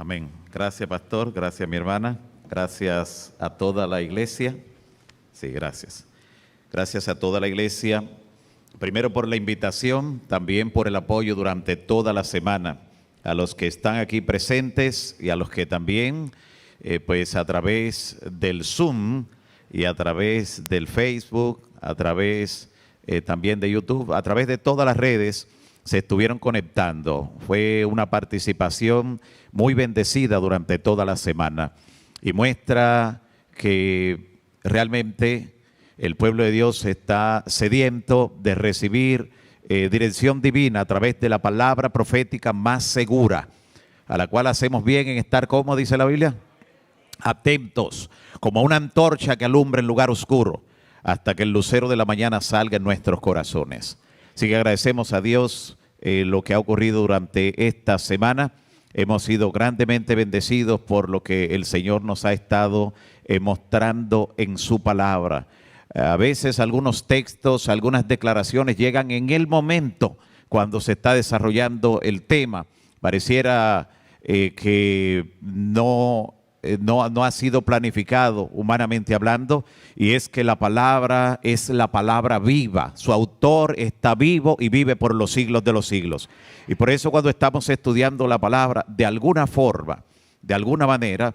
Amén. Gracias, pastor. Gracias, mi hermana. Gracias a toda la iglesia. Sí, gracias. Gracias a toda la iglesia. Primero por la invitación, también por el apoyo durante toda la semana. A los que están aquí presentes y a los que también, pues a través del Zoom y a través del Facebook, a través también de YouTube, a través de todas las redes, se estuvieron conectando. Fue una participación muy bendecida durante toda la semana y muestra que realmente el pueblo de Dios está sediento de recibir dirección divina a través de la palabra profética más segura, a la cual hacemos bien en estar, como dice la Biblia, atentos, como una antorcha que alumbra en lugar oscuro, hasta que el lucero de la mañana salga en nuestros corazones. Así que agradecemos a Dios lo que ha ocurrido durante esta semana. Hemos sido grandemente bendecidos por lo que el Señor nos ha estado mostrando en su palabra. A veces algunos textos, algunas declaraciones llegan en el momento cuando se está desarrollando el tema. Pareciera que no ha sido planificado humanamente hablando, y es que la palabra es la palabra viva. Su autor está vivo y vive por los siglos de los siglos. Y por eso cuando estamos estudiando la palabra, de alguna forma, de alguna manera,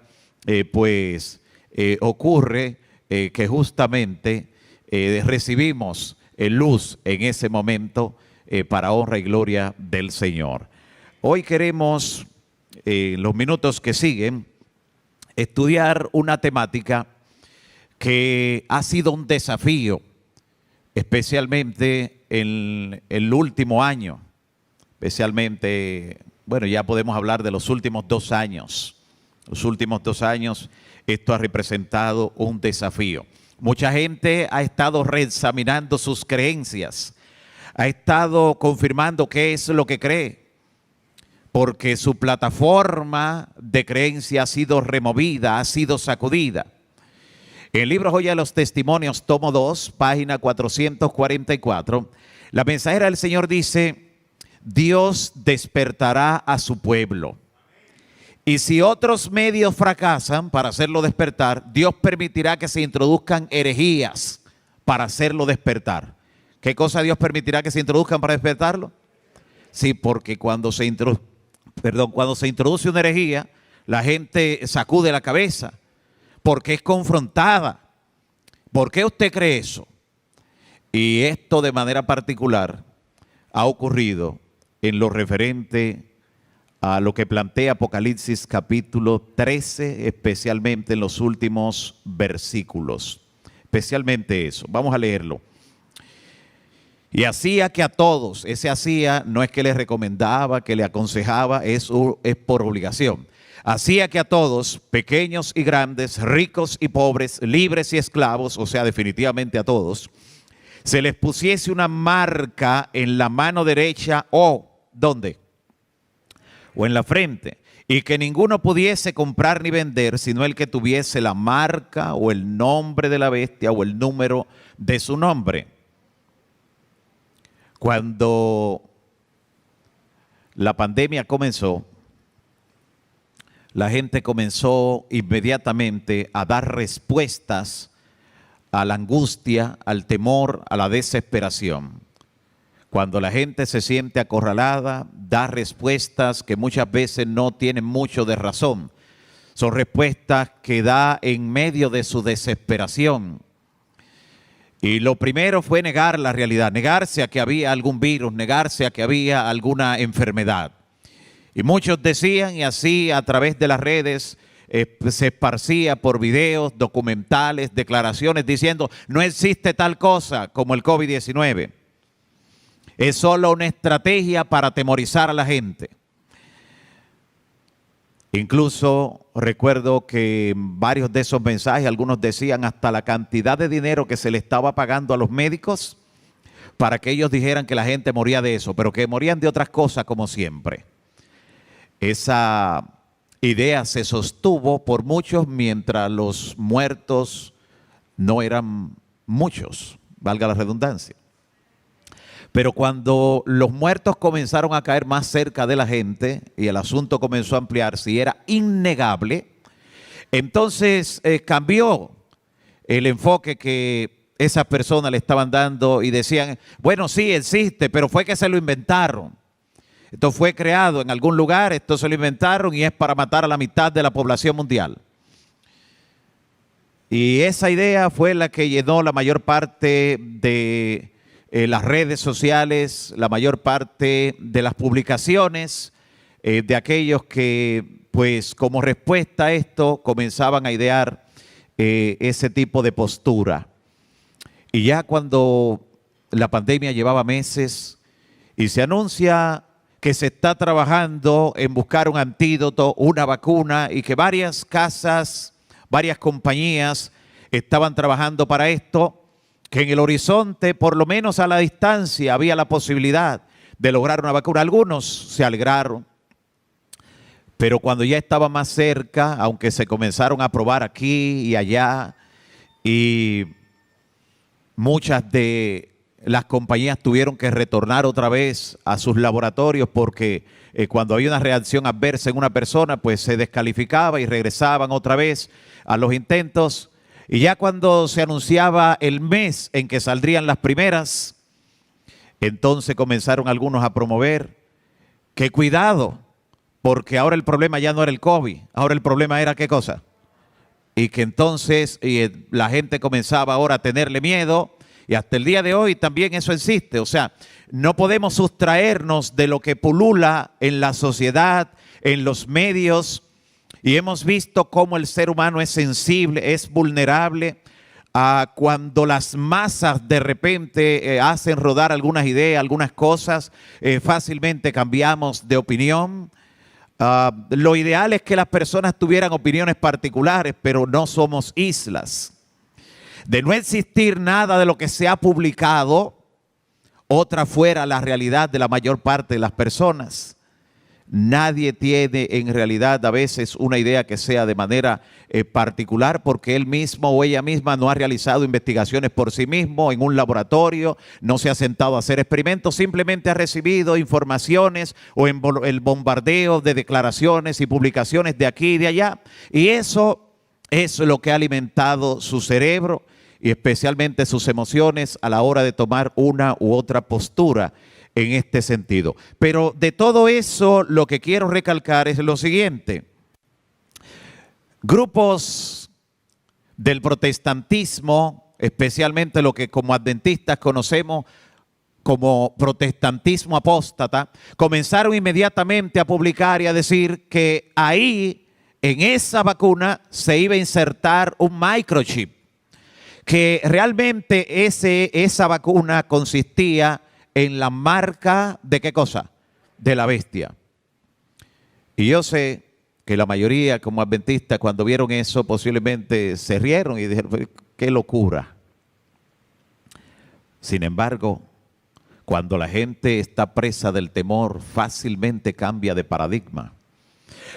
ocurre que justamente recibimos luz en ese momento para honra y gloria del Señor. Hoy queremos, en los minutos que siguen, estudiar una temática que ha sido un desafío, especialmente en el último año, especialmente, bueno, ya podemos hablar de los últimos 2 años. Los últimos 2 años, esto ha representado un desafío. Mucha gente ha estado reexaminando sus creencias, ha estado confirmando qué es lo que cree, porque su plataforma de creencia ha sido removida, ha sido sacudida. En el libro Joya de los Testimonios, tomo 2, página 444, la mensajera del Señor dice: Dios despertará a su pueblo. Y si otros medios fracasan para hacerlo despertar, Dios permitirá que se introduzcan herejías para hacerlo despertar. ¿Qué cosa Dios permitirá que se introduzcan para despertarlo? Sí, porque cuando se introduce una herejía, la gente sacude la cabeza, porque es confrontada. ¿Por qué usted cree eso? Y esto de manera particular ha ocurrido en lo referente a lo que plantea Apocalipsis capítulo 13, especialmente en los últimos versículos. Especialmente eso. Vamos a leerlo. Y hacía que a todos, ese hacía no es que le recomendaba, que le aconsejaba, eso es por obligación. Hacía que a todos, pequeños y grandes, ricos y pobres, libres y esclavos, o sea, definitivamente a todos, se les pusiese una marca en la mano derecha o, ¿dónde? O en la frente, y que ninguno pudiese comprar ni vender, sino el que tuviese la marca o el nombre de la bestia o el número de su nombre. Cuando la pandemia comenzó, la gente comenzó inmediatamente a dar respuestas a la angustia, al temor, a la desesperación. Cuando la gente se siente acorralada, da respuestas que muchas veces no tienen mucho de razón. Son respuestas que da en medio de su desesperación. Y lo primero fue negar la realidad, negarse a que había algún virus, negarse a que había alguna enfermedad. Y muchos decían, y así a través de las redes se esparcía por videos, documentales, declaraciones diciendo: no existe tal cosa como el COVID-19. Es solo una estrategia para atemorizar a la gente. Incluso recuerdo que varios de esos mensajes, algunos decían hasta la cantidad de dinero que se le estaba pagando a los médicos para que ellos dijeran que la gente moría de eso, pero que morían de otras cosas como siempre. Esa idea se sostuvo por muchos mientras los muertos no eran muchos, valga la redundancia. Pero cuando los muertos comenzaron a caer más cerca de la gente y el asunto comenzó a ampliarse y era innegable, entonces cambió el enfoque que esas personas le estaban dando y decían, bueno, sí existe, pero fue que se lo inventaron. Esto fue creado en algún lugar, esto se lo inventaron y es para matar a la mitad de la población mundial. Y esa idea fue la que llenó la mayor parte de las redes sociales, la mayor parte de las publicaciones de aquellos que, pues, como respuesta a esto, comenzaban a idear ese tipo de postura. Y ya cuando la pandemia llevaba meses y se anuncia que se está trabajando en buscar un antídoto, una vacuna, y que varias casas, varias compañías estaban trabajando para esto, que en el horizonte, por lo menos a la distancia, había la posibilidad de lograr una vacuna. Algunos se alegraron, pero cuando ya estaba más cerca, aunque se comenzaron a probar aquí y allá, y muchas de las compañías tuvieron que retornar otra vez a sus laboratorios porque cuando había una reacción adversa en una persona, pues se descalificaba y regresaban otra vez a los intentos. Y ya cuando se anunciaba el mes en que saldrían las primeras, entonces comenzaron algunos a promover que cuidado, porque ahora el problema ya no era el COVID, ahora el problema era ¿qué cosa? Y que entonces la gente comenzaba ahora a tenerle miedo. Y hasta el día de hoy también eso existe. O sea, no podemos sustraernos de lo que pulula en la sociedad, en los medios. Y hemos visto cómo el ser humano es sensible, es vulnerable a cuando las masas de repente hacen rodar algunas ideas, algunas cosas, fácilmente cambiamos de opinión. Lo ideal es que las personas tuvieran opiniones particulares, pero no somos islas. De no existir nada de lo que se ha publicado, otra fuera la realidad de la mayor parte de las personas. Nadie tiene en realidad a veces una idea que sea de manera particular porque él mismo o ella misma no ha realizado investigaciones por sí mismo en un laboratorio, no se ha sentado a hacer experimentos, simplemente ha recibido informaciones o en el bombardeo de declaraciones y publicaciones de aquí y de allá. Y eso es lo que ha alimentado su cerebro y especialmente sus emociones a la hora de tomar una u otra postura en este sentido. Pero de todo eso lo que quiero recalcar es lo siguiente. Grupos del protestantismo, especialmente lo que como adventistas conocemos como protestantismo apóstata, comenzaron inmediatamente a publicar y a decir que ahí en esa vacuna se iba a insertar un microchip, que realmente esa vacuna consistía en la marca de ¿qué cosa? De la bestia. Y yo sé que la mayoría como adventistas cuando vieron eso posiblemente se rieron y dijeron, qué locura. Sin embargo, cuando la gente está presa del temor, fácilmente cambia de paradigma.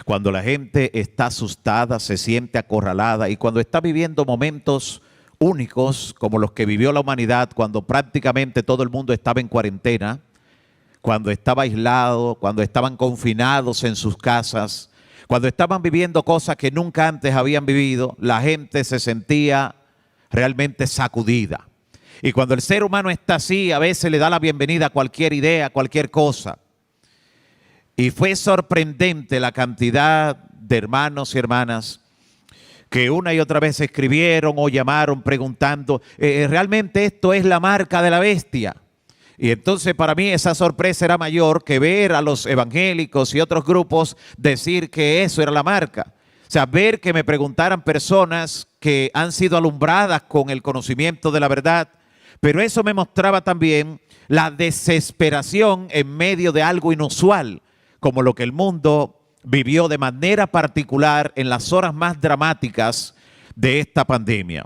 Cuando la gente está asustada, se siente acorralada y cuando está viviendo momentos únicos como los que vivió la humanidad cuando prácticamente todo el mundo estaba en cuarentena, cuando estaba aislado, cuando estaban confinados en sus casas, cuando estaban viviendo cosas que nunca antes habían vivido, la gente se sentía realmente sacudida. Y cuando el ser humano está así, a veces le da la bienvenida a cualquier idea, a cualquier cosa. Y fue sorprendente la cantidad de hermanos y hermanas que una y otra vez escribieron o llamaron preguntando, ¿realmente esto es la marca de la bestia? Y entonces para mí esa sorpresa era mayor que ver a los evangélicos y otros grupos decir que eso era la marca. O sea, ver que me preguntaran personas que han sido alumbradas con el conocimiento de la verdad, pero eso me mostraba también la desesperación en medio de algo inusual, como lo que el mundo vivió de manera particular en las horas más dramáticas de esta pandemia.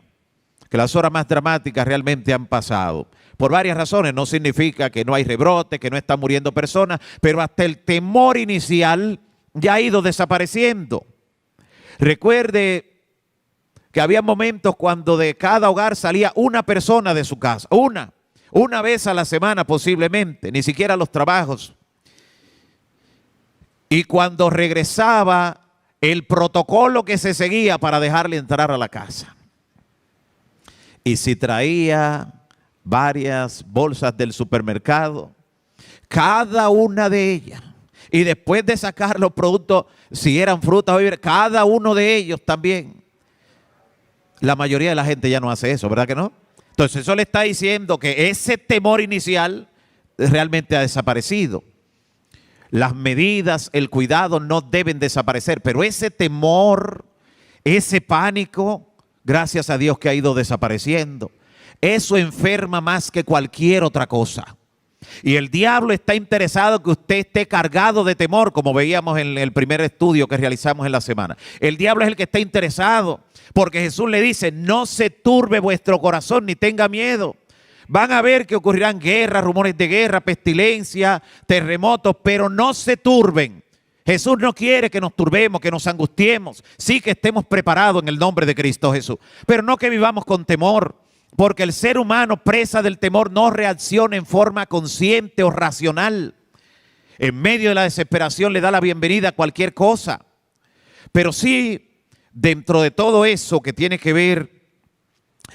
Que las horas más dramáticas realmente han pasado. Por varias razones, no significa que no hay rebrote, que no están muriendo personas, pero hasta el temor inicial ya ha ido desapareciendo. Recuerde que había momentos cuando de cada hogar salía una persona de su casa, una una vez a la semana posiblemente, ni siquiera los trabajos. Y cuando regresaba, el protocolo que se seguía para dejarle entrar a la casa. Y si traía varias bolsas del supermercado, cada una de ellas, y después de sacar los productos, si eran frutas o víveres, cada uno de ellos también. La mayoría de la gente ya no hace eso, ¿verdad que no? Entonces eso le está diciendo que ese temor inicial realmente ha desaparecido. Las medidas, el cuidado no deben desaparecer, pero ese temor, ese pánico, gracias a Dios que ha ido desapareciendo. Eso enferma más que cualquier otra cosa. Y el diablo está interesado que usted esté cargado de temor, como veíamos en el primer estudio que realizamos en la semana. El diablo es el que está interesado, porque Jesús le dice, no se turbe vuestro corazón ni tenga miedo. Van a ver que ocurrirán guerras, rumores de guerra, pestilencia, terremotos, pero no se turben. Jesús no quiere que nos turbemos, que nos angustiemos. Sí que estemos preparados en el nombre de Cristo Jesús, pero no que vivamos con temor, porque el ser humano presa del temor no reacciona en forma consciente o racional. En medio de la desesperación le da la bienvenida a cualquier cosa. Pero sí, dentro de todo eso que tiene que ver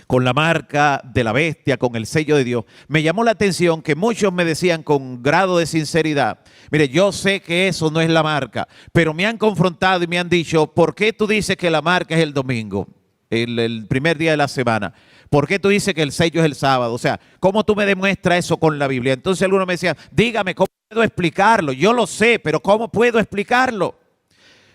con la marca de la bestia, con el sello de Dios, me llamó la atención que muchos me decían con grado de sinceridad, mire, yo sé que eso no es la marca, pero me han confrontado y me han dicho, ¿por qué tú dices que la marca es el domingo, el primer día de la semana? ¿Por qué tú dices que el sello es el sábado? O sea, ¿cómo tú me demuestras eso con la Biblia? Entonces algunos me decían, dígame, ¿cómo puedo explicarlo? Yo lo sé, pero ¿cómo puedo explicarlo?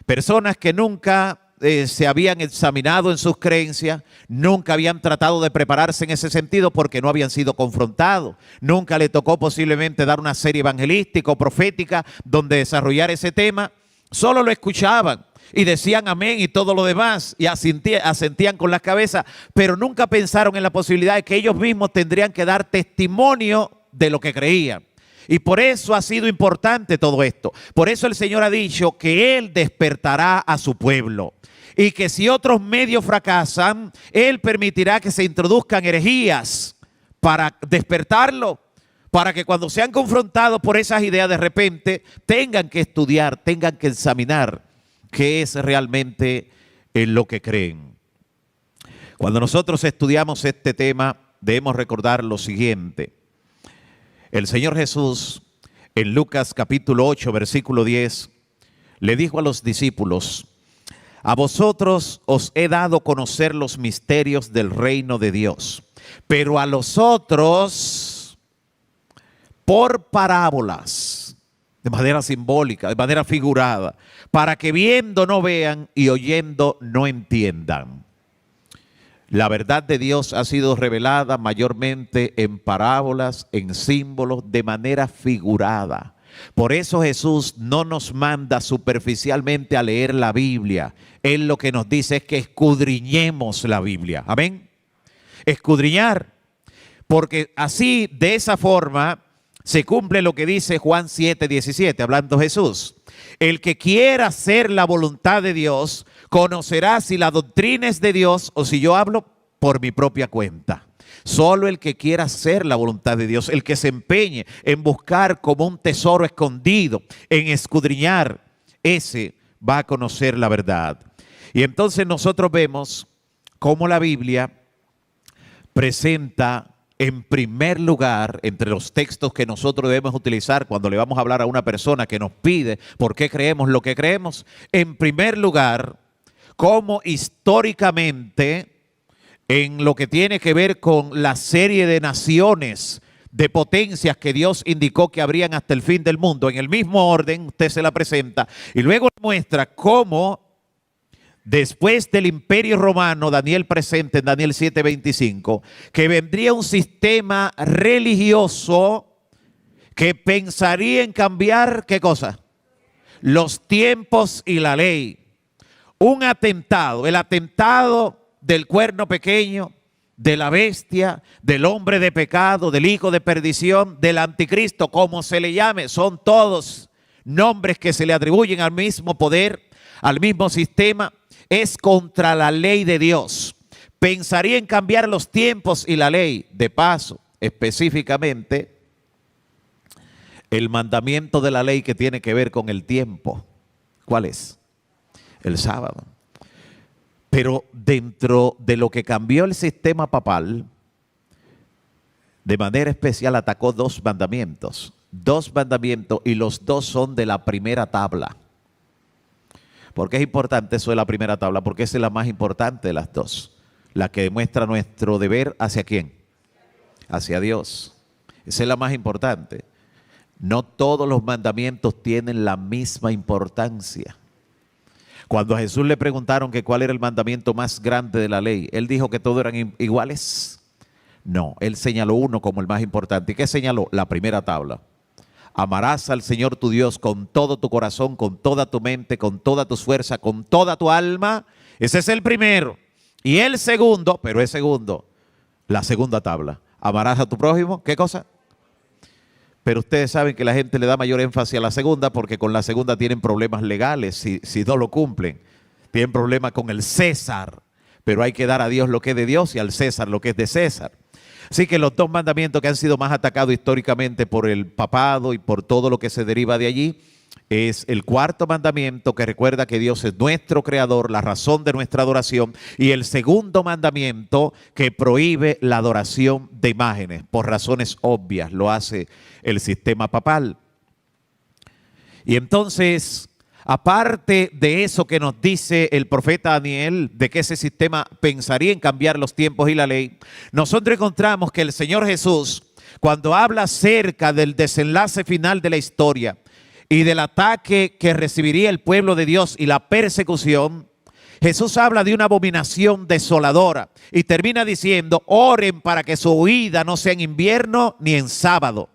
Personas que nunca se habían examinado en sus creencias, nunca habían tratado de prepararse en ese sentido porque no habían sido confrontados. Nunca le tocó posiblemente dar una serie evangelística o profética donde desarrollar ese tema. Solo lo escuchaban y decían amén y todo lo demás y asentían con las cabezas, pero nunca pensaron en la posibilidad de que ellos mismos tendrían que dar testimonio de lo que creían. Y por eso ha sido importante todo esto. Por eso el Señor ha dicho que Él despertará a su pueblo. Y que si otros medios fracasan, Él permitirá que se introduzcan herejías para despertarlo. Para que cuando sean confrontados por esas ideas de repente tengan que estudiar, tengan que examinar qué es realmente lo que creen. Cuando nosotros estudiamos este tema, debemos recordar lo siguiente. El Señor Jesús, en Lucas capítulo 8, versículo 10, le dijo a los discípulos, a vosotros os he dado a conocer los misterios del reino de Dios, pero a los otros por parábolas, de manera simbólica, de manera figurada, para que viendo no vean y oyendo no entiendan. La verdad de Dios ha sido revelada mayormente en parábolas, en símbolos, de manera figurada. Por eso Jesús no nos manda superficialmente a leer la Biblia. Él lo que nos dice es que escudriñemos la Biblia. Amén. Escudriñar. Porque así, de esa forma, se cumple lo que dice Juan 7:17, hablando Jesús. El que quiera hacer la voluntad de Dios, conocerá si la doctrina es de Dios o si yo hablo por mi propia cuenta. Solo el que quiera hacer la voluntad de Dios, el que se empeñe en buscar como un tesoro escondido, en escudriñar, ese va a conocer la verdad. Y entonces nosotros vemos cómo la Biblia presenta en primer lugar, entre los textos que nosotros debemos utilizar cuando le vamos a hablar a una persona que nos pide por qué creemos lo que creemos, en primer lugar, cómo históricamente, en lo que tiene que ver con la serie de naciones, de potencias que Dios indicó que habrían hasta el fin del mundo, en el mismo orden usted se la presenta y luego muestra cómo después del Imperio Romano, Daniel presenta en Daniel 7:25, que vendría un sistema religioso que pensaría en cambiar, ¿qué cosa? Los tiempos y la ley. Un atentado, el atentado del cuerno pequeño, de la bestia, del hombre de pecado, del hijo de perdición, del anticristo, como se le llame, son todos nombres que se le atribuyen al mismo poder, al mismo sistema. Es contra la ley de Dios. Pensaría en cambiar los tiempos y la ley. De paso, específicamente el mandamiento de la ley que tiene que ver con el tiempo. ¿Cuál es? El sábado. Pero dentro de lo que cambió el sistema papal, de manera especial atacó dos mandamientos. Dos mandamientos, y los dos son de la primera tabla. ¿Por qué es importante eso de la primera tabla? Porque esa es la más importante de las dos. La que demuestra nuestro deber ¿hacia quién? Hacia Dios. Esa es la más importante. No todos los mandamientos tienen la misma importancia. Cuando a Jesús le preguntaron que cuál era el mandamiento más grande de la ley, él dijo que todos eran iguales. No, él señaló uno como el más importante. ¿Y qué señaló? La primera tabla. Amarás al Señor tu Dios con todo tu corazón, con toda tu mente, con toda tu fuerza, con toda tu alma. Ese es el primero. Y el segundo, pero es segundo, la segunda tabla. Amarás a tu prójimo, ¿qué cosa? Pero ustedes saben que la gente le da mayor énfasis a la segunda porque con la segunda tienen problemas legales si no lo cumplen. Tienen problemas con el César, pero hay que dar a Dios lo que es de Dios y al César lo que es de César. Así que los dos mandamientos que han sido más atacados históricamente por el papado y por todo lo que se deriva de allí es el cuarto mandamiento, que recuerda que Dios es nuestro creador, la razón de nuestra adoración, y el segundo mandamiento que prohíbe la adoración de imágenes por razones obvias, lo hace el sistema papal. Y entonces, aparte de eso que nos dice el profeta Daniel, de que ese sistema pensaría en cambiar los tiempos y la ley, nosotros encontramos que el Señor Jesús, cuando habla acerca del desenlace final de la historia y del ataque que recibiría el pueblo de Dios y la persecución, Jesús habla de una abominación desoladora y termina diciendo: oren para que su huida no sea en invierno ni en sábado.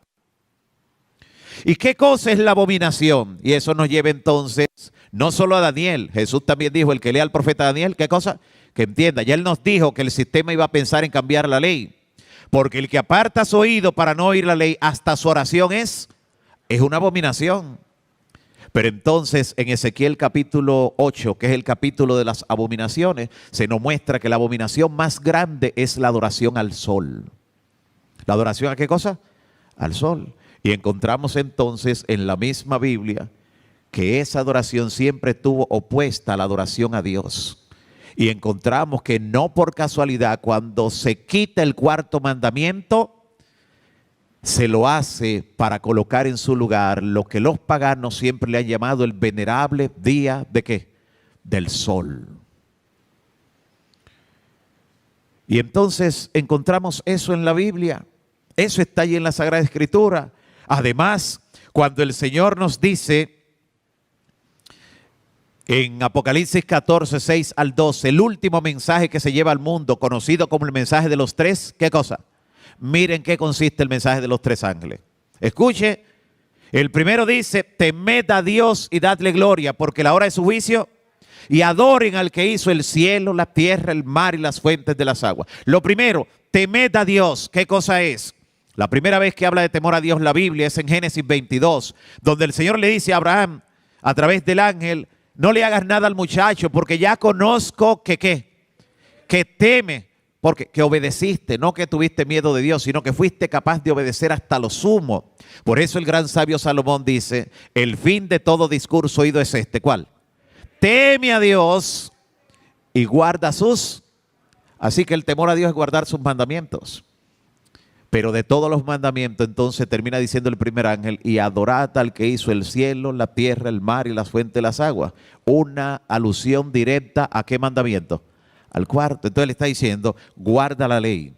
¿Y qué cosa es la abominación? Y eso nos lleva entonces no solo a Daniel. Jesús también dijo: el que lea al profeta Daniel, ¿qué cosa? Que entienda. Ya él nos dijo que el sistema iba a pensar en cambiar la ley. Porque el que aparta su oído para no oír la ley, hasta su oración es una abominación. Pero entonces en Ezequiel capítulo 8, que es el capítulo de las abominaciones, se nos muestra que la abominación más grande es la adoración al sol. ¿La adoración a qué cosa? Al sol. Y encontramos entonces en la misma Biblia que esa adoración siempre estuvo opuesta a la adoración a Dios. Y encontramos que no por casualidad, cuando se quita el cuarto mandamiento, se lo hace para colocar en su lugar lo que los paganos siempre le han llamado el venerable día ¿de qué? Del sol. Y entonces encontramos eso en la Biblia. Eso está allí en la Sagrada Escritura. Además, cuando el Señor nos dice en Apocalipsis 14, 6 al 12, el último mensaje que se lleva al mundo, conocido como el mensaje de los tres, ¿qué cosa? Miren qué consiste el mensaje de los tres ángeles. Escuche, el primero dice: temed a Dios y dadle gloria, porque la hora de su juicio, y adoren al que hizo el cielo, la tierra, el mar y las fuentes de las aguas. Lo primero, temed a Dios. ¿Qué cosa es? La primera vez que habla de temor a Dios la Biblia es en Génesis 22, donde el Señor le dice a Abraham, a través del ángel: no le hagas nada al muchacho, porque ya conozco que teme, porque que obedeciste, no que tuviste miedo de Dios, sino que fuiste capaz de obedecer hasta lo sumo. Por eso el gran sabio Salomón dice: el fin de todo discurso oído es este. ¿Cuál? Teme a Dios y guarda sus. Así que el temor a Dios es guardar sus mandamientos. Pero de todos los mandamientos, entonces termina diciendo el primer ángel: y adorad al que hizo el cielo, la tierra, el mar y las fuentes de las aguas. Una alusión directa ¿a qué mandamiento? Al cuarto. Entonces le está diciendo: guarda la ley,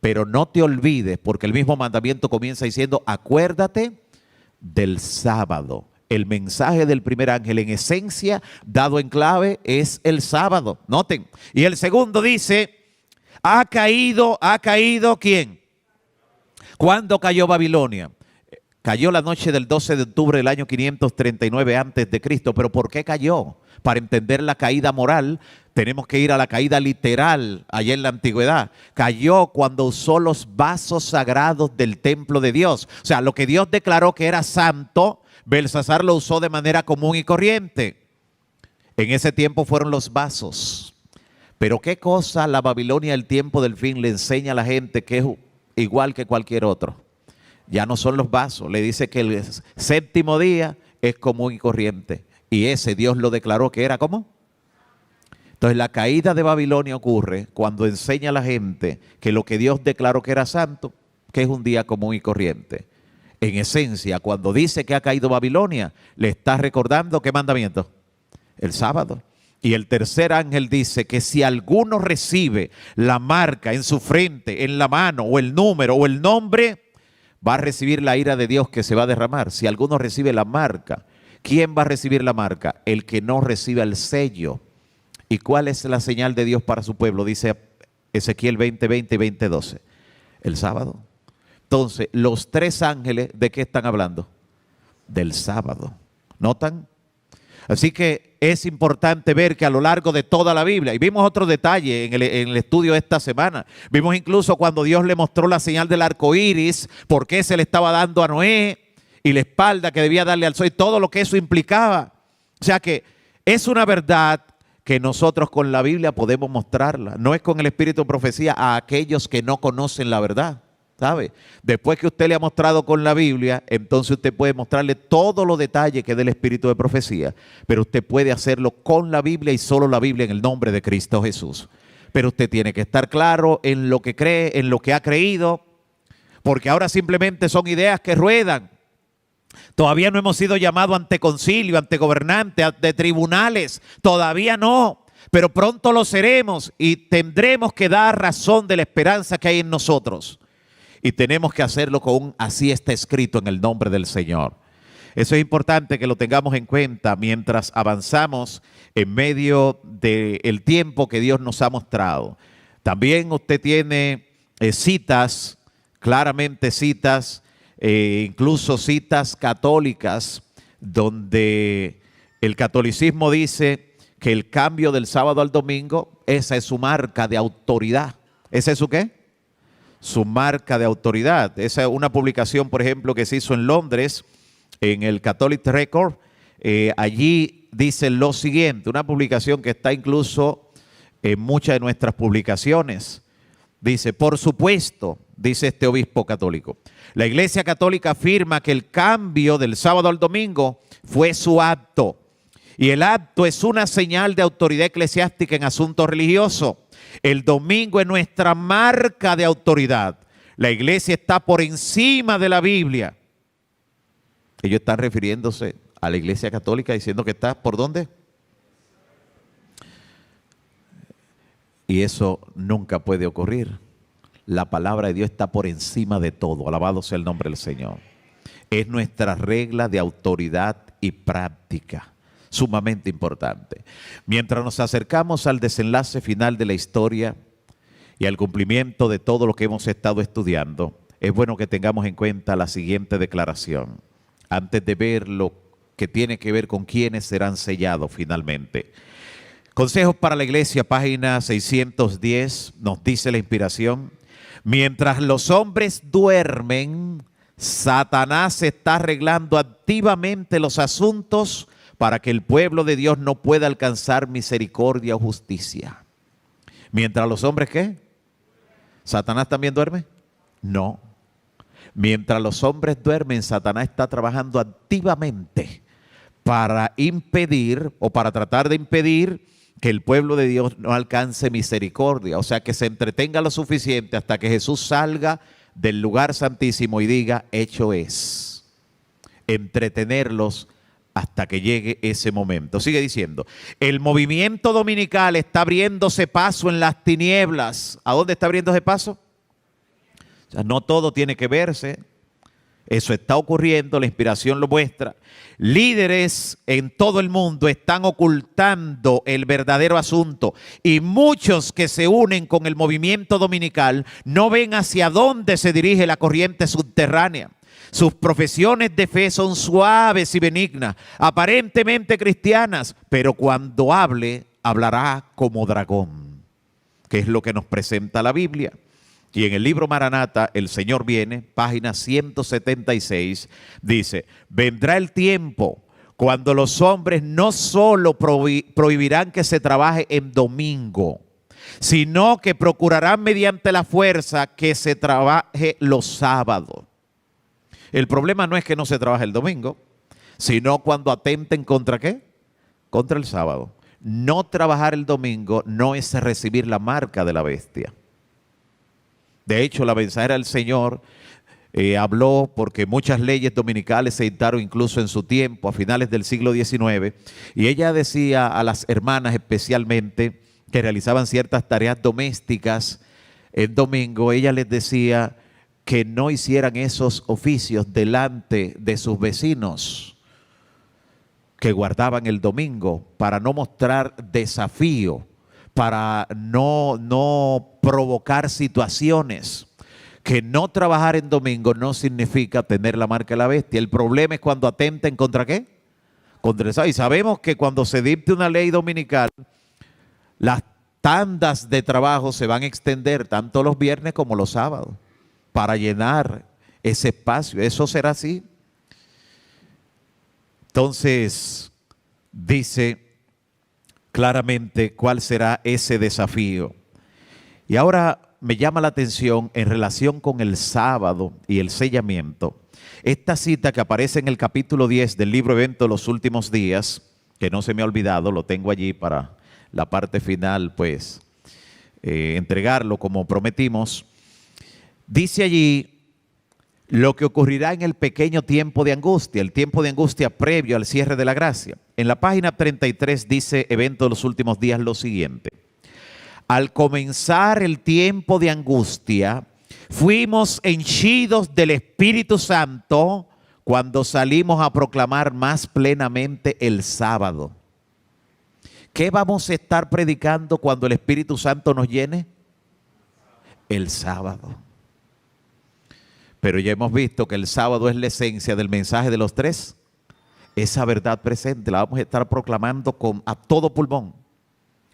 pero no te olvides, porque el mismo mandamiento comienza diciendo: acuérdate del sábado. El mensaje del primer ángel, en esencia, dado en clave, es el sábado. Noten. Y el segundo dice: ha caído, ¿quién? ¿Cuándo cayó Babilonia? Cayó la noche del 12 de octubre del año 539 antes de Cristo. ¿Pero por qué cayó? Para entender la caída moral, tenemos que ir a la caída literal allá en la antigüedad. Cayó cuando usó los vasos sagrados del templo de Dios. O sea, lo que Dios declaró que era santo, Belsasar lo usó de manera común y corriente. En ese tiempo fueron los vasos. Pero qué cosa la Babilonia del tiempo del fin le enseña a la gente que es igual que cualquier otro. Ya no son los vasos. Le dice que el séptimo día es común y corriente. Y ese Dios lo declaró que era ¿cómo? Entonces la caída de Babilonia ocurre cuando enseña a la gente que lo que Dios declaró que era santo, que es un día común y corriente. En esencia, cuando dice que ha caído Babilonia, le está recordando ¿qué mandamiento? El sábado. Y el tercer ángel dice que si alguno recibe la marca en su frente, en la mano, o el número, o el nombre, va a recibir la ira de Dios que se va a derramar. Si alguno recibe la marca, ¿quién va a recibir la marca? El que no reciba el sello. ¿Y cuál es la señal de Dios para su pueblo? Dice Ezequiel 20:20 y 20:12. El sábado. Entonces, los tres ángeles, ¿de qué están hablando? Del sábado. ¿Notan? Así que es importante ver que a lo largo de toda la Biblia, y vimos otro detalle en el estudio de esta semana, vimos incluso cuando Dios le mostró la señal del arco iris, por qué se le estaba dando a Noé, y la espalda que debía darle al sol, y todo lo que eso implicaba. O sea que es una verdad que nosotros con la Biblia podemos mostrarla. No es con el espíritu de profecía a aquellos que no conocen la verdad, ¿sabe? Después que usted le ha mostrado con la Biblia, entonces usted puede mostrarle todos los detalles que es del espíritu de profecía, pero usted puede hacerlo con la Biblia y solo la Biblia en el nombre de Cristo Jesús. Pero usted tiene que estar claro en lo que cree, en lo que ha creído, porque ahora simplemente son ideas que ruedan. Todavía no hemos sido llamados ante concilio, ante gobernantes, ante tribunales. Todavía no, pero pronto lo seremos y tendremos que dar razón de la esperanza que hay en nosotros. Y tenemos que hacerlo con así está escrito en el nombre del Señor. Eso es importante que lo tengamos en cuenta mientras avanzamos en medio del tiempo que Dios nos ha mostrado. También usted tiene citas, claramente citas, incluso citas católicas, donde el catolicismo dice que el cambio del sábado al domingo, esa es su marca de autoridad. ¿Esa es su qué? Su marca de autoridad. Esa es una publicación, por ejemplo, que se hizo en Londres, en el Catholic Record. Allí dice lo siguiente, una publicación que está incluso en muchas de nuestras publicaciones. Dice, por supuesto, dice este obispo católico, la Iglesia Católica afirma que el cambio del sábado al domingo fue su acto. Y el acto es una señal de autoridad eclesiástica en asuntos religiosos. El domingo es nuestra marca de autoridad. La Iglesia está por encima de la Biblia. Ellos están refiriéndose a la Iglesia Católica diciendo que está ¿por dónde? Y eso nunca puede ocurrir. La palabra de Dios está por encima de todo. Alabado sea el nombre del Señor. Es nuestra regla de autoridad y práctica, sumamente importante. Mientras nos acercamos al desenlace final de la historia y al cumplimiento de todo lo que hemos estado estudiando, es bueno que tengamos en cuenta la siguiente declaración, antes de ver lo que tiene que ver con quiénes serán sellados finalmente. Consejos para la Iglesia, página 610, nos dice la inspiración. Mientras los hombres duermen, Satanás está arreglando activamente los asuntos para que el pueblo de Dios no pueda alcanzar misericordia o justicia. Mientras los hombres, ¿qué? ¿Satanás también duerme? No. Mientras los hombres duermen, Satanás está trabajando activamente para impedir o para tratar de impedir que el pueblo de Dios no alcance misericordia, o sea, que se entretenga lo suficiente hasta que Jesús salga del lugar santísimo y diga, hecho es. Entretenerlos hasta que llegue ese momento. Sigue diciendo, el movimiento dominical está abriéndose paso en las tinieblas. ¿A dónde está abriéndose paso? O sea, no todo tiene que verse. Eso está ocurriendo, la inspiración lo muestra. Líderes en todo el mundo están ocultando el verdadero asunto y muchos que se unen con el movimiento dominical no ven hacia dónde se dirige la corriente subterránea. Sus profesiones de fe son suaves y benignas, aparentemente cristianas, pero cuando hable, hablará como dragón, que es lo que nos presenta la Biblia. Y en el libro Maranata, El Señor Viene, página 176, dice, vendrá el tiempo cuando los hombres no solo prohibirán que se trabaje en domingo, sino que procurarán mediante la fuerza que se trabaje los sábados. El problema no es que no se trabaje el domingo, sino cuando atenten ¿contra qué? Contra el sábado. No trabajar el domingo no es recibir la marca de la bestia. De hecho, la mensajera del Señor habló porque muchas leyes dominicales se dictaron incluso en su tiempo, a finales del siglo XIX, y ella decía a las hermanas especialmente que realizaban ciertas tareas domésticas el domingo, ella les decía que no hicieran esos oficios delante de sus vecinos que guardaban el domingo, para no mostrar desafío, para no provocar situaciones. Que no trabajar en domingo no significa tener la marca de la bestia. El problema es cuando atenten ¿contra qué? Contra el sábado. Y sabemos que cuando se dicte una ley dominical, las tandas de trabajo se van a extender tanto los viernes como los sábados para llenar ese espacio. Eso será así. Entonces, dice claramente cuál será ese desafío. Y ahora me llama la atención en relación con el sábado y el sellamiento. Esta cita que aparece en el capítulo 10 del libro Evento de los Últimos Días, que no se me ha olvidado, lo tengo allí para la parte final, pues, entregarlo como prometimos. Dice allí lo que ocurrirá en el pequeño tiempo de angustia, el tiempo de angustia previo al cierre de la gracia. En la página 33 dice Evento de los Últimos Días lo siguiente: al comenzar el tiempo de angustia, fuimos henchidos del Espíritu Santo cuando salimos a proclamar más plenamente el sábado. ¿Qué vamos a estar predicando cuando el Espíritu Santo nos llene? El sábado. Pero ya hemos visto que el sábado es la esencia del mensaje de los tres. Esa verdad presente la vamos a estar proclamando a todo pulmón,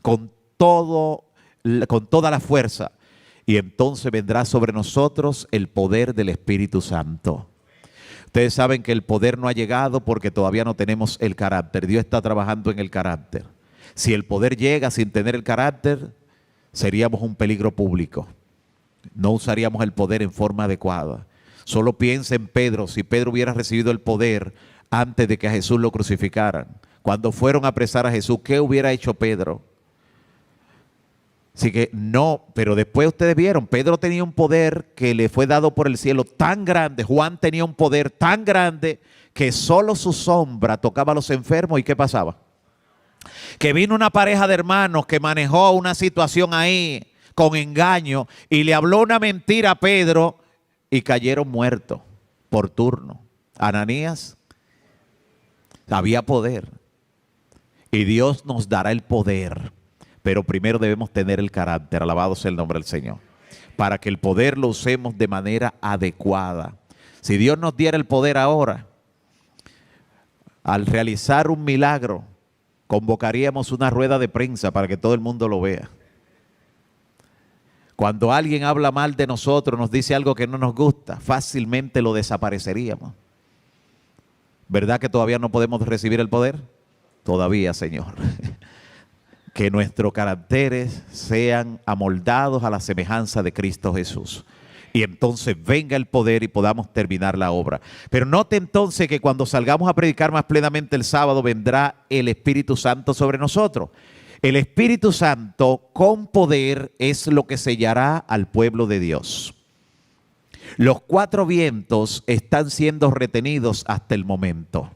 con toda la fuerza. Y entonces vendrá sobre nosotros el poder del Espíritu Santo. Ustedes saben que el poder no ha llegado porque todavía no tenemos el carácter. Dios está trabajando en el carácter. Si el poder llega sin tener el carácter, seríamos un peligro público. No usaríamos el poder en forma adecuada. Solo piensa en Pedro. Si Pedro hubiera recibido el poder antes de que a Jesús lo crucificaran, cuando fueron a apresar a Jesús, ¿qué hubiera hecho Pedro? Así que no, pero después ustedes vieron, Pedro tenía un poder que le fue dado por el cielo tan grande, Juan tenía un poder tan grande que solo su sombra tocaba a los enfermos. ¿Y qué pasaba? Que vino una pareja de hermanos que manejó una situación ahí con engaño y le habló una mentira a Pedro y cayeron muertos por turno. Ananías, había poder y Dios nos dará el poder. Pero primero debemos tener el carácter, alabado sea el nombre del Señor, para que el poder lo usemos de manera adecuada. Si Dios nos diera el poder ahora, al realizar un milagro, convocaríamos una rueda de prensa para que todo el mundo lo vea. Cuando alguien habla mal de nosotros, nos dice algo que no nos gusta, fácilmente lo desapareceríamos. ¿Verdad que todavía no podemos recibir el poder? Todavía, Señor. Que nuestros caracteres sean amoldados a la semejanza de Cristo Jesús. Y entonces venga el poder y podamos terminar la obra. Pero note entonces que cuando salgamos a predicar más plenamente el sábado, vendrá el Espíritu Santo sobre nosotros. El Espíritu Santo con poder es lo que sellará al pueblo de Dios. Los cuatro vientos están siendo retenidos hasta el momento.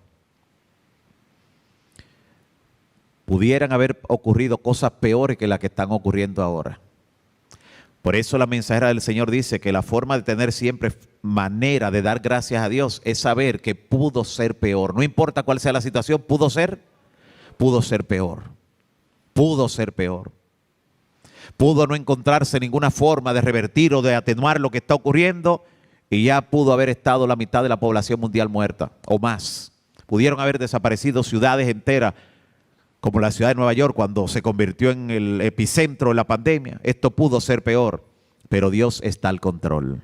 Pudieran haber ocurrido cosas peores que las que están ocurriendo ahora. Por eso la mensajera del Señor dice que la forma de tener siempre manera de dar gracias a Dios es saber que pudo ser peor. No importa cuál sea la situación, pudo ser peor. Pudo ser peor. Pudo no encontrarse ninguna forma de revertir o de atenuar lo que está ocurriendo y ya pudo haber estado la mitad de la población mundial muerta o más. Pudieron haber desaparecido ciudades enteras, como la ciudad de Nueva York cuando se convirtió en el epicentro de la pandemia. Esto pudo ser peor, pero Dios está al control.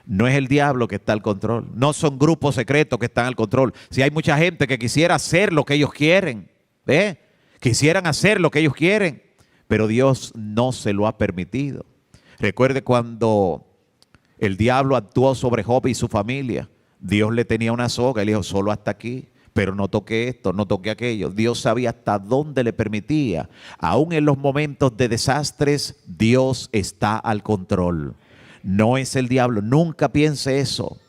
No es el diablo que está al control, no son grupos secretos que están al control. Si hay mucha gente que quisiera hacer lo que ellos quieren, quisieran hacer lo que ellos quieren, pero Dios no se lo ha permitido. Recuerde cuando el diablo actuó sobre Job y su familia. Dios le tenía una soga y le dijo, solo hasta aquí, pero no toque esto, no toque aquello. Dios sabía hasta dónde le permitía. Aún en los momentos de desastres, Dios está al control. No es el diablo, nunca piense eso.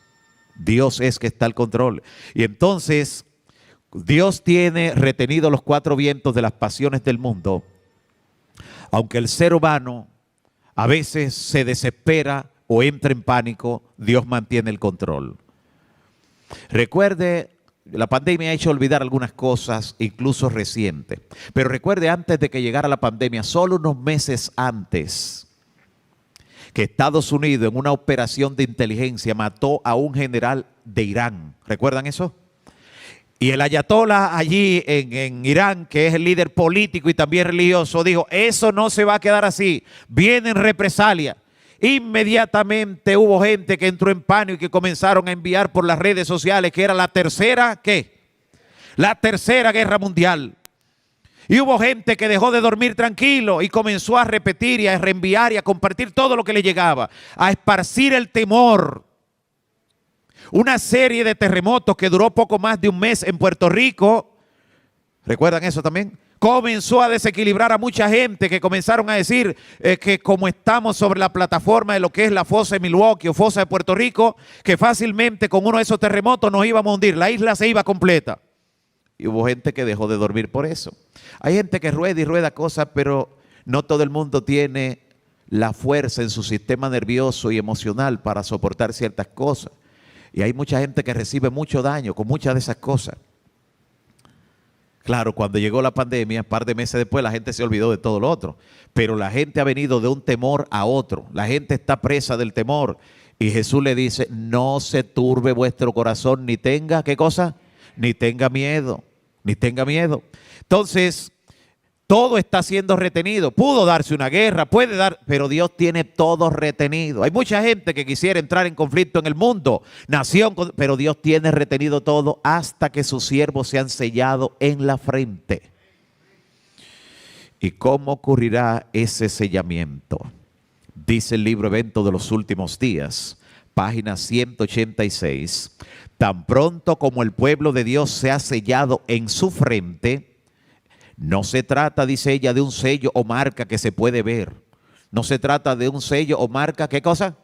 Dios es que está al control. Y entonces, Dios tiene retenido los cuatro vientos de las pasiones del mundo, aunque el ser humano a veces se desespera o entra en pánico, Dios mantiene el control. Recuerde, la pandemia ha hecho olvidar algunas cosas, incluso recientes. Pero recuerde, antes de que llegara la pandemia, solo unos meses antes, que Estados Unidos en una operación de inteligencia mató a un general de Irán. ¿Recuerdan eso? Y el ayatolá allí en Irán, que es el líder político y también religioso, dijo, eso no se va a quedar así, vienen represalias. Inmediatamente hubo gente que entró en pánico y que comenzaron a enviar por las redes sociales que era la tercera, ¿qué? La tercera guerra mundial. Y hubo gente que dejó de dormir tranquilo y comenzó a repetir y a reenviar y a compartir todo lo que le llegaba, a esparcir el temor. Una serie de terremotos que duró poco más de un mes en Puerto Rico, ¿recuerdan eso también? Comenzó a desequilibrar a mucha gente que comenzaron a decir que como estamos sobre la plataforma de lo que es la fosa de Milwaukee o fosa de Puerto Rico, que fácilmente con uno de esos terremotos nos íbamos a hundir, la isla se iba completa. Y hubo gente que dejó de dormir por eso. Hay gente que rueda y rueda cosas, pero no todo el mundo tiene la fuerza en su sistema nervioso y emocional para soportar ciertas cosas. Y hay mucha gente que recibe mucho daño con muchas de esas cosas. Claro, cuando llegó la pandemia, un par de meses después, la gente se olvidó de todo lo otro. Pero la gente ha venido de un temor a otro. La gente está presa del temor. Y Jesús le dice, no se turbe vuestro corazón, ni tenga, ¿qué cosa? Ni tenga miedo, ni tenga miedo. Entonces, todo está siendo retenido. Pudo darse una guerra, puede dar, pero Dios tiene todo retenido. Hay mucha gente que quisiera entrar en conflicto en el mundo, nación, pero Dios tiene retenido todo hasta que sus siervos sean sellados en la frente. ¿Y cómo ocurrirá ese sellamiento? Dice el libro Evento de los Últimos Días, página 186. Tan pronto como el pueblo de Dios sea sellado en su frente. No se trata, dice ella, de un sello o marca que se puede ver. No se trata de un sello o marca, ¿qué cosa?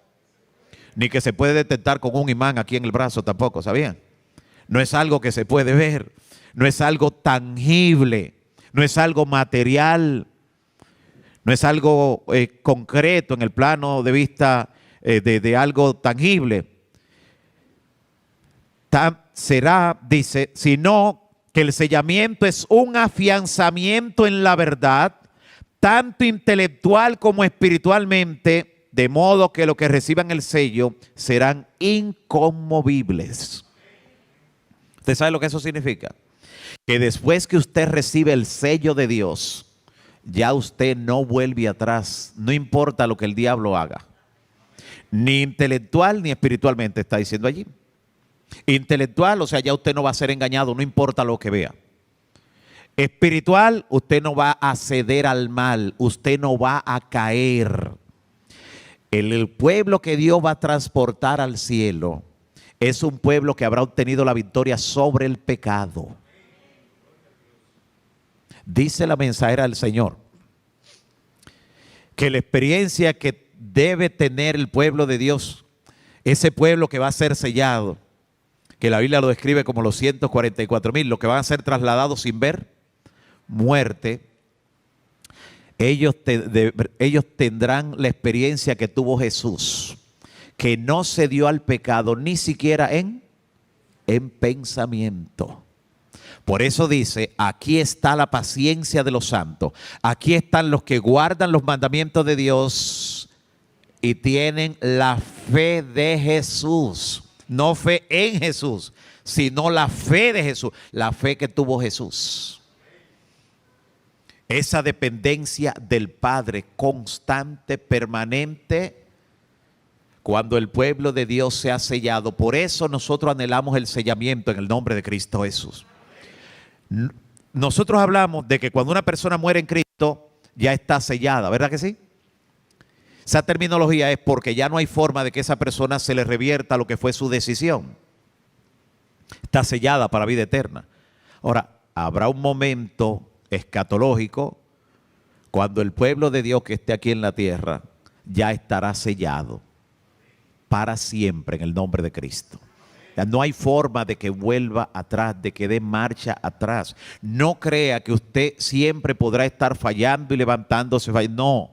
Ni que se puede detectar con un imán aquí en el brazo tampoco, ¿sabían? No es algo que se puede ver, no es algo tangible, no es algo material, no es algo concreto en el plano de vista de algo tangible. Será, dice, sino que el sellamiento es un afianzamiento en la verdad, tanto intelectual como espiritualmente, de modo que los que reciban el sello serán inconmovibles. ¿Usted sabe lo que eso significa? Que después que usted recibe el sello de Dios, ya usted no vuelve atrás, no importa lo que el diablo haga, ni intelectual ni espiritualmente, está diciendo allí. Intelectual, o sea, ya usted no va a ser engañado, no importa lo que vea. Espiritual, usted no va a ceder al mal, usted no va a caer. El pueblo que Dios va a transportar al cielo es un pueblo que habrá obtenido la victoria sobre el pecado. Dice la mensajera del Señor que la experiencia que debe tener el pueblo de Dios, ese pueblo que va a ser sellado, que la Biblia lo describe como los 144,000, los que van a ser trasladados sin ver muerte, ellos tendrán la experiencia que tuvo Jesús, que no se dio al pecado ni siquiera en pensamiento. Por eso dice, aquí está la paciencia de los santos, aquí están los que guardan los mandamientos de Dios y tienen la fe de Jesús. No fe en Jesús, sino la fe de Jesús, la fe que tuvo Jesús. Esa dependencia del Padre constante, permanente, cuando el pueblo de Dios se ha sellado. Por eso nosotros anhelamos el sellamiento en el nombre de Cristo Jesús. Nosotros hablamos de que cuando una persona muere en Cristo, ya está sellada, ¿verdad que sí? Esa terminología es porque ya no hay forma de que esa persona se le revierta lo que fue su decisión. Está sellada para vida eterna. Ahora, habrá un momento escatológico cuando el pueblo de Dios que esté aquí en la tierra ya estará sellado para siempre en el nombre de Cristo. No hay forma de que vuelva atrás, de que dé marcha atrás. No crea que usted siempre podrá estar fallando y levantándose. No,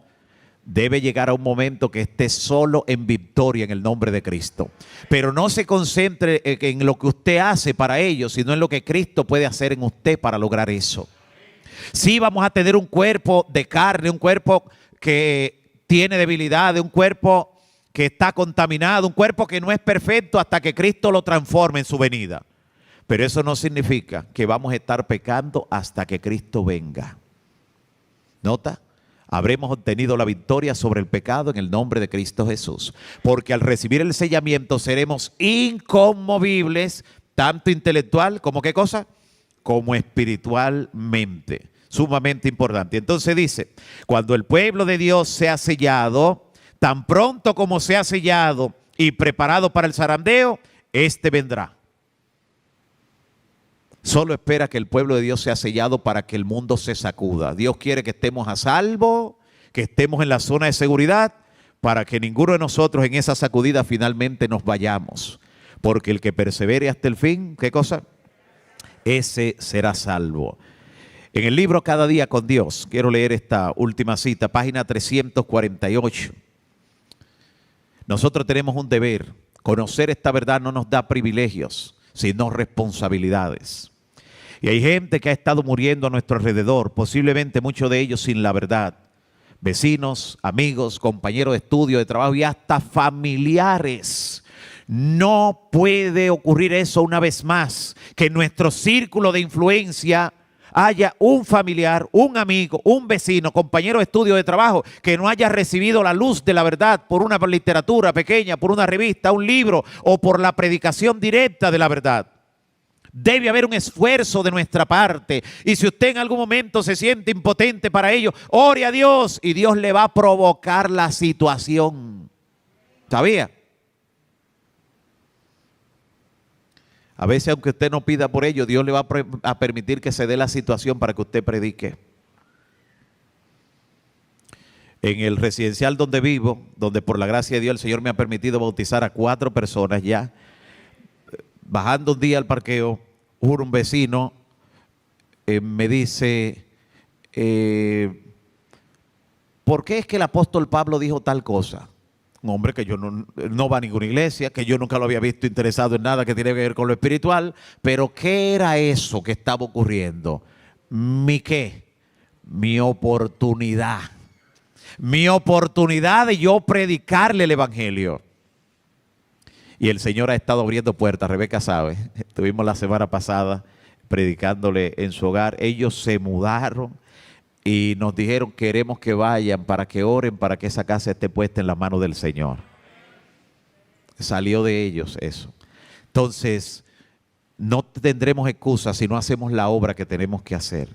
debe llegar a un momento que esté solo en victoria en el nombre de Cristo. Pero no se concentre en lo que usted hace para ello, sino en lo que Cristo puede hacer en usted para lograr eso. Sí vamos a tener un cuerpo de carne, un cuerpo que tiene debilidades, un cuerpo que está contaminado, un cuerpo que no es perfecto hasta que Cristo lo transforme en su venida. Pero eso no significa que vamos a estar pecando hasta que Cristo venga. ¿Nota? Habremos obtenido la victoria sobre el pecado en el nombre de Cristo Jesús. Porque al recibir el sellamiento seremos inconmovibles, tanto intelectual como ¿qué cosa? Como espiritualmente. Sumamente importante. Entonces dice, cuando el pueblo de Dios sea sellado, tan pronto como sea sellado y preparado para el zarandeo, este vendrá. Solo espera que el pueblo de Dios sea sellado para que el mundo se sacuda. Dios quiere que estemos a salvo, que estemos en la zona de seguridad, para que ninguno de nosotros en esa sacudida finalmente nos vayamos. Porque el que persevere hasta el fin, ¿qué cosa? Ese será salvo. En el libro Cada Día con Dios, quiero leer esta última cita, página 348. Nosotros tenemos un deber. Conocer esta verdad no nos da privilegios, sino responsabilidades. Y hay gente que ha estado muriendo a nuestro alrededor, posiblemente muchos de ellos sin la verdad. Vecinos, amigos, compañeros de estudio, de trabajo y hasta familiares. No puede ocurrir eso una vez más, que en nuestro círculo de influencia haya un familiar, un amigo, un vecino, compañero de estudio, de trabajo, que no haya recibido la luz de la verdad por una literatura pequeña, por una revista, un libro o por la predicación directa de la verdad. Debe haber un esfuerzo de nuestra parte. Y si usted en algún momento se siente impotente para ello, ore a Dios y Dios le va a provocar la situación. ¿Sabía? A veces, aunque usted no pida por ello, Dios le va a permitir que se dé la situación para que usted predique. En el residencial donde vivo, donde por la gracia de Dios el Señor me ha permitido bautizar a 4 personas ya, bajando un día al parqueo, un vecino me dice, ¿por qué es que el apóstol Pablo dijo tal cosa? Un hombre que yo no va a ninguna iglesia, que yo nunca lo había visto interesado en nada que tiene que ver con lo espiritual, pero ¿qué era eso que estaba ocurriendo? ¿Mi qué? Mi oportunidad. Mi oportunidad de yo predicarle el evangelio. Y el Señor ha estado abriendo puertas. Rebeca sabe, estuvimos la semana pasada predicándole en su hogar. Ellos se mudaron y nos dijeron, queremos que vayan para que oren, para que esa casa esté puesta en la mano del Señor. Salió de ellos eso. Entonces, no tendremos excusas si no hacemos la obra que tenemos que hacer.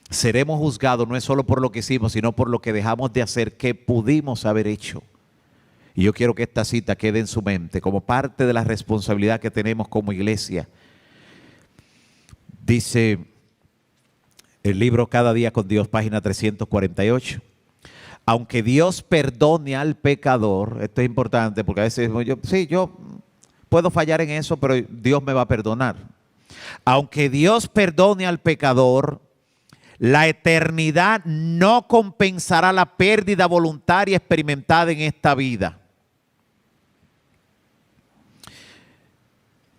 Seremos juzgados no es solo por lo que hicimos, sino por lo que dejamos de hacer, que pudimos haber hecho. Y yo quiero que esta cita quede en su mente como parte de la responsabilidad que tenemos como iglesia. Dice el libro Cada Día con Dios, página 348. Aunque Dios perdone al pecador, esto es importante porque a veces yo puedo fallar en eso, pero Dios me va a perdonar. Aunque Dios perdone al pecador, la eternidad no compensará la pérdida voluntaria experimentada en esta vida.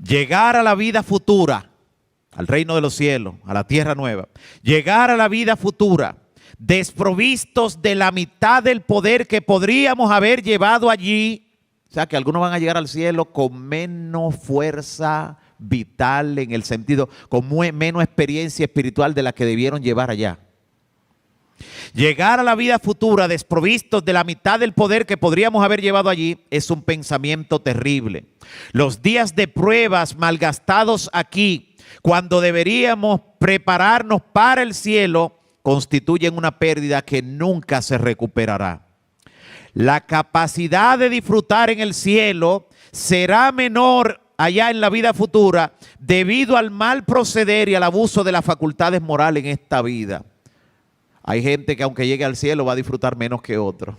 Llegar a la vida futura, al reino de los cielos, a la tierra nueva, llegar a la vida futura, desprovistos de la mitad del poder que podríamos haber llevado allí. O sea, que algunos van a llegar al cielo con menos fuerza vital, en el sentido, con menos experiencia espiritual de la que debieron llevar allá. Llegar a la vida futura desprovistos de la mitad del poder que podríamos haber llevado allí es un pensamiento terrible. Los días de pruebas malgastados aquí, cuando deberíamos prepararnos para el cielo, constituyen una pérdida que nunca se recuperará. La capacidad de disfrutar en el cielo será menor allá en la vida futura debido al mal proceder y al abuso de las facultades morales en esta vida. Hay gente que aunque llegue al cielo va a disfrutar menos que otro.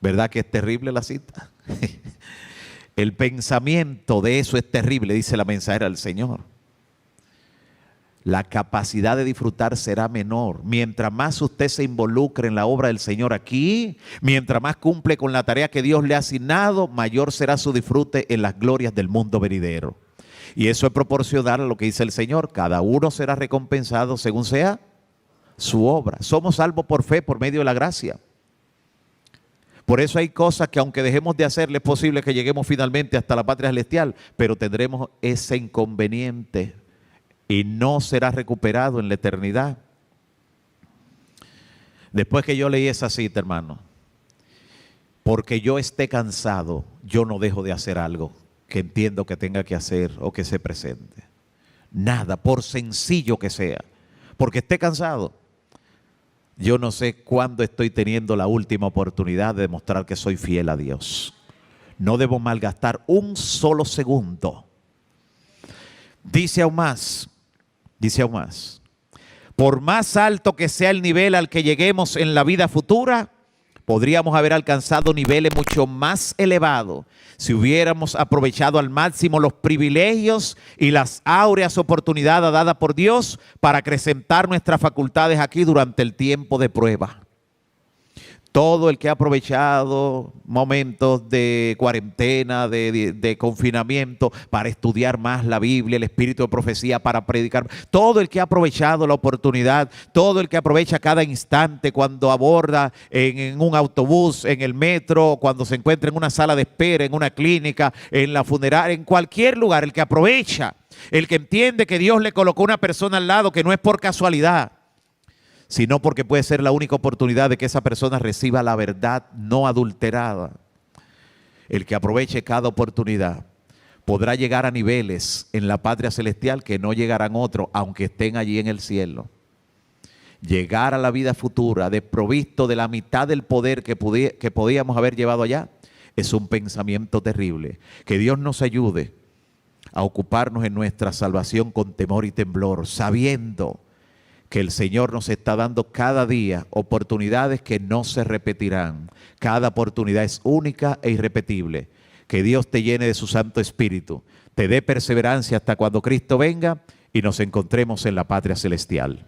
¿Verdad que es terrible la cita? El pensamiento de eso es terrible, dice la mensajera del Señor. La capacidad de disfrutar será menor. Mientras más usted se involucre en la obra del Señor aquí, mientras más cumple con la tarea que Dios le ha asignado, mayor será su disfrute en las glorias del mundo venidero. Y eso es proporcional a lo que dice el Señor. Cada uno será recompensado según sea su obra. Somos salvos por fe, por medio de la gracia. Por eso hay cosas que aunque dejemos de hacerle, es posible que lleguemos finalmente hasta la patria celestial, pero tendremos ese inconveniente y no será recuperado en la eternidad. Después que yo leí esa cita, hermano, porque yo esté cansado, yo no dejo de hacer algo que entiendo que tenga que hacer o que se presente. Nada, por sencillo que sea, porque esté cansado. Yo no sé cuándo estoy teniendo la última oportunidad de demostrar que soy fiel a Dios. No debo malgastar un solo segundo. Dice aún más, por más alto que sea el nivel al que lleguemos en la vida futura, podríamos haber alcanzado niveles mucho más elevados si hubiéramos aprovechado al máximo los privilegios y las áureas oportunidades dadas por Dios para acrecentar nuestras facultades aquí durante el tiempo de prueba. Todo el que ha aprovechado momentos de cuarentena, de confinamiento para estudiar más la Biblia, el espíritu de profecía para predicar, todo el que ha aprovechado la oportunidad, todo el que aprovecha cada instante cuando aborda en un autobús, en el metro, cuando se encuentra en una sala de espera, en una clínica, en la funeraria, en cualquier lugar, el que aprovecha, el que entiende que Dios le colocó una persona al lado que no es por casualidad, sino porque puede ser la única oportunidad de que esa persona reciba la verdad no adulterada. El que aproveche cada oportunidad podrá llegar a niveles en la patria celestial que no llegarán otros, aunque estén allí en el cielo. Llegar a la vida futura desprovisto de la mitad del poder que podíamos haber llevado allá es un pensamiento terrible. Que Dios nos ayude a ocuparnos en nuestra salvación con temor y temblor, sabiendo que el Señor nos está dando cada día oportunidades que no se repetirán. Cada oportunidad es única e irrepetible. Que Dios te llene de su Santo Espíritu, te dé perseverancia hasta cuando Cristo venga y nos encontremos en la patria celestial.